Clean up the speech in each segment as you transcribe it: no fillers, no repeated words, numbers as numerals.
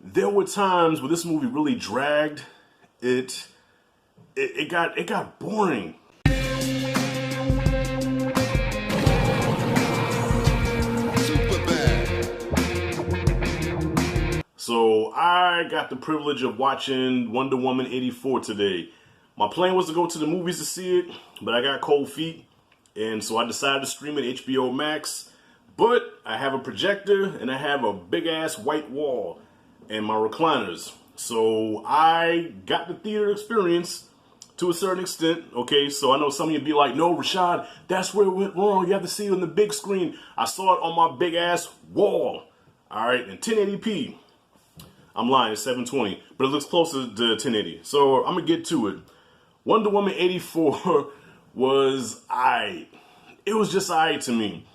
There were times where this movie really dragged. It got boring. So I got the privilege of watching Wonder Woman 84 today. My plan was to go to the movies to see it, but I got cold feet, and so I decided to stream it HBO Max. But I have a projector and I have a big ass white wall and my recliners. So I got the theater experience to a certain extent. Okay, so I know some of you be like, no, Rashad, that's where it went wrong. You have to see it on the big screen. I saw it on my big ass wall. All right, in 1080p. I'm lying, it's 720, but it looks closer to 1080. So I'm gonna get to it. Wonder Woman 84 was aight. It was just aight to me.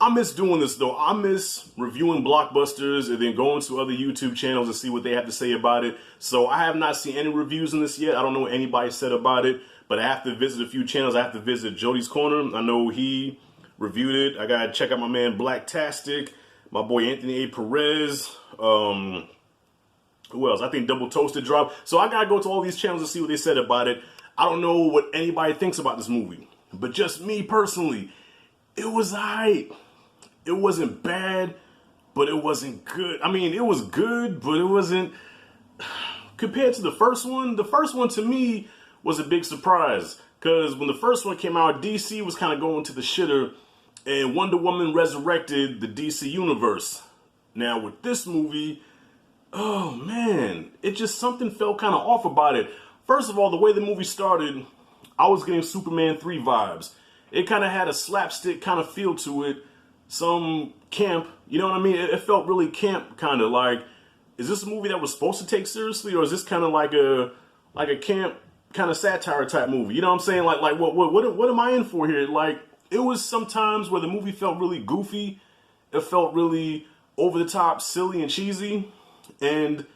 I miss doing this though. I miss reviewing blockbusters and then going to other YouTube channels and see what they have to say about it. So I have not seen any reviews on this yet. I don't know what anybody said about it, but I have to visit a few channels. I have to visit Jody's Corner. I know he reviewed it. I gotta check out my man Blacktastic, my boy Anthony A. Perez. Who else? I think Double Toasted dropped. So I gotta go to all these channels and see what they said about it. I don't know what anybody thinks about this movie, but just me personally, it was aight. It wasn't bad, but it wasn't good. I mean, it was good, but it wasn't compared to the first one. The first one to me was a big surprise because when the first one came out, DC was kind of going to the shitter, and Wonder Woman resurrected the DC universe. Now with this movie, oh man, it just something felt kind of off about it. First of all, the way the movie started, I was getting Superman 3 vibes. It kind of had a slapstick kind of feel to it. Some camp, you know what I mean? It felt really camp, kind of like, is this a movie that was supposed to take seriously, or is this kind of like a camp kind of satire type movie? You know what I'm saying? Like what am I in for here? Like, it was sometimes where the movie felt really goofy. It felt really over the top, silly and cheesy, and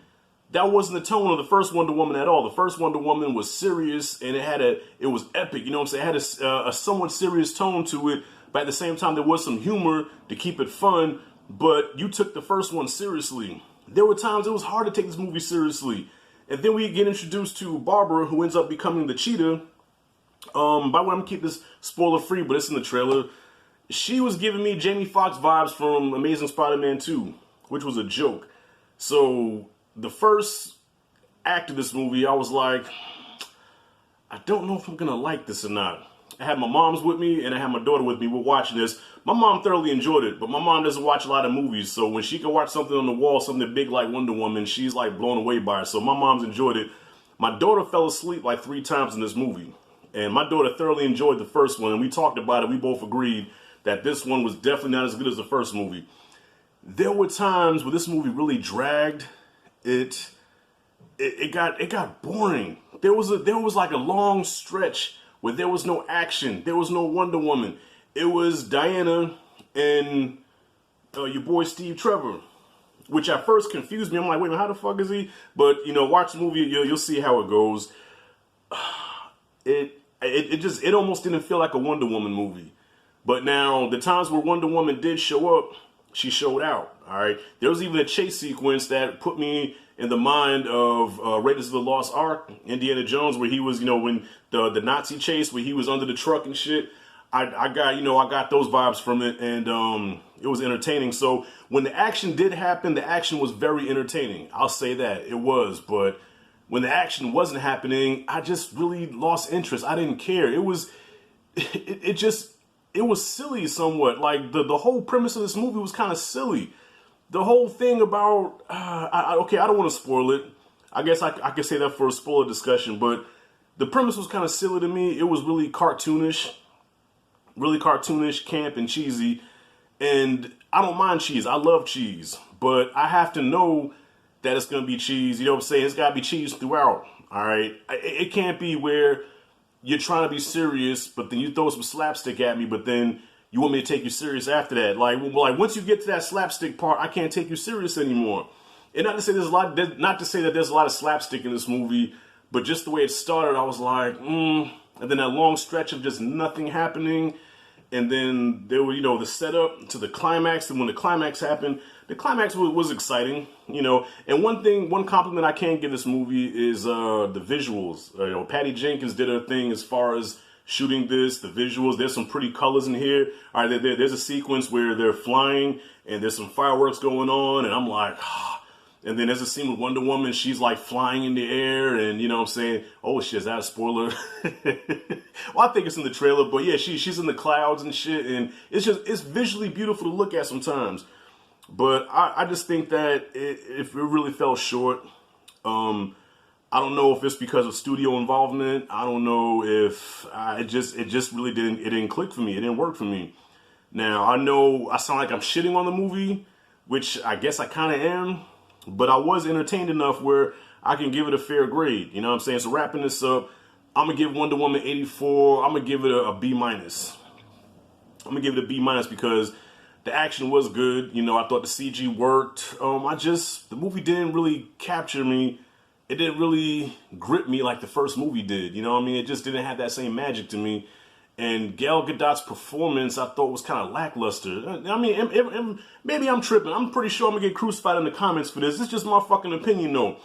that wasn't the tone of the first Wonder Woman at all. The first Wonder Woman was serious, and it was epic. You know what I'm saying? It had a somewhat serious tone to it, but at the same time, there was some humor to keep it fun, but you took the first one seriously. There were times it was hard to take this movie seriously. And then we get introduced to Barbara, who ends up becoming the Cheetah. By the way, I'm going to keep this spoiler free, but it's in the trailer. She was giving me Jamie Foxx vibes from Amazing Spider-Man 2, which was a joke. So the first act of this movie, I was like, I don't know if I'm going to like this or not. I had my mom's with me and I had my daughter with me. We're watching this. My mom thoroughly enjoyed it, but my mom doesn't watch a lot of movies. So when she can watch something on the wall, something big like Wonder Woman, she's like blown away by it. So my mom's enjoyed it. My daughter fell asleep like 3 times in this movie. And my daughter thoroughly enjoyed the first one. And we talked about it. We both agreed that this one was definitely not as good as the first movie. There were times where this movie really dragged. It got boring. There was like a long stretch where there was no action. There was no Wonder Woman. It was Diana and your boy Steve Trevor, which at first confused me. I'm like, wait a minute, how the fuck is he? But, you know, watch the movie, you'll see how it goes. It almost didn't feel like a Wonder Woman movie. But now, the times where Wonder Woman did show up, she showed out, all right? There was even a chase sequence that put me in the mind of Raiders of the Lost Ark, Indiana Jones, where he was, you know, when the Nazi chase, where he was under the truck and shit. I got those vibes from it, and it was entertaining. So when the action did happen, the action was very entertaining. I'll say that, it was. But when the action wasn't happening, I just really lost interest. I didn't care. It was silly somewhat. Like the whole premise of this movie was kind of silly. The whole thing about, okay, I don't want to spoil it. I guess I could say that for a spoiler discussion, but the premise was kind of silly to me. It was really cartoonish, camp and cheesy. And I don't mind cheese. I love cheese, but I have to know that it's going to be cheese. You know what I'm saying? It's got to be cheese throughout. All right. It can't be where you're trying to be serious, but then you throw some slapstick at me, but then you want me to take you serious after that. Like once you get to that slapstick part, I can't take you serious anymore. And not to say that there's a lot of slapstick in this movie, but just the way it started, I was like, and then that long stretch of just nothing happening. And then there were, the setup to the climax. And when the climax happened, the climax was exciting, And one compliment I can give this movie is the visuals. Patty Jenkins did her thing as far as shooting this, the visuals. There's some pretty colors in here. All right, there's a sequence where they're flying and there's some fireworks going on, and I'm like, ah. And then there's a scene with Wonder Woman. She's like flying in the air, and I'm saying, oh shit, is that a spoiler? Well, I think it's in the trailer, but yeah, she's in the clouds and shit, and it's visually beautiful to look at sometimes. But I just think that it really fell short. I don't know if it's because of studio involvement. I don't know if it just really didn't click for me. It didn't work for me. Now, I know I sound like I'm shitting on the movie, which I guess I kind of am, but I was entertained enough where I can give it a fair grade. You know what I'm saying? So wrapping this up, I'm going to give Wonder Woman 84. I'm going to give it a B-. I'm going to give it a B- because the action was good. I thought the CG worked. The movie didn't really capture me. It didn't really grip me like the first movie did. You know what I mean? It just didn't have that same magic to me. And Gal Gadot's performance, I thought, was kind of lackluster. I mean, maybe I'm tripping. I'm pretty sure I'm going to get crucified in the comments for this. It's just my fucking opinion, though.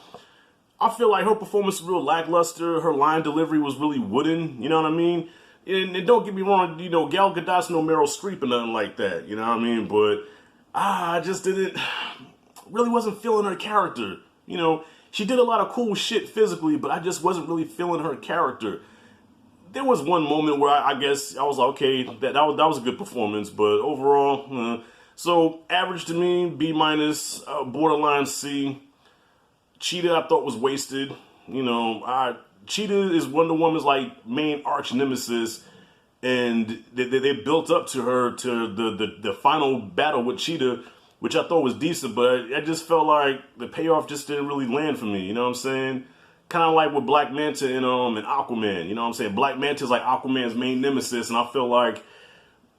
I feel like her performance was real lackluster. Her line delivery was really wooden. You know what I mean? And don't get me wrong, Gal Gadot's no Meryl Streep or nothing like that. You know what I mean? But I just really wasn't feeling her character. She did a lot of cool shit physically, but I just wasn't really feeling her character. There was one moment where I guess I was like, okay, that was a good performance, but overall, so average to me, B-, borderline C. Cheetah I thought was wasted. Cheetah is Wonder Woman's like main arch nemesis, and they built up to her to the final battle with Cheetah, which I thought was decent, but I just felt like the payoff just didn't really land for me. You know what I'm saying? Kind of like with Black Manta and Aquaman. You know what I'm saying? Black Manta is like Aquaman's main nemesis, and I feel like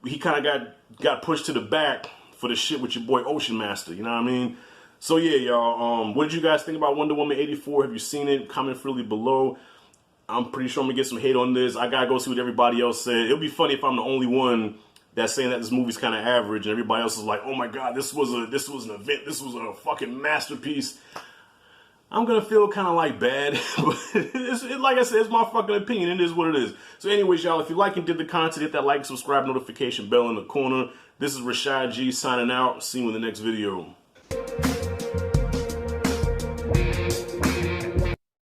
he kind of got pushed to the back for the shit with your boy Ocean Master. You know what I mean? So yeah, y'all. What did you guys think about Wonder Woman 84? Have you seen it? Comment freely below. I'm pretty sure I'm gonna get some hate on this. I gotta go see what everybody else said. It'll be funny if I'm the only one that's saying that this movie's kind of average, and everybody else is like, "Oh my god, this was an event. This was a fucking masterpiece." I'm gonna feel kind of like bad, but like I said, it's my fucking opinion. It is what it is. So anyways, y'all, if you like and did the content, hit that like, subscribe, notification bell in the corner. This is Rashad G signing out. See you in the next video.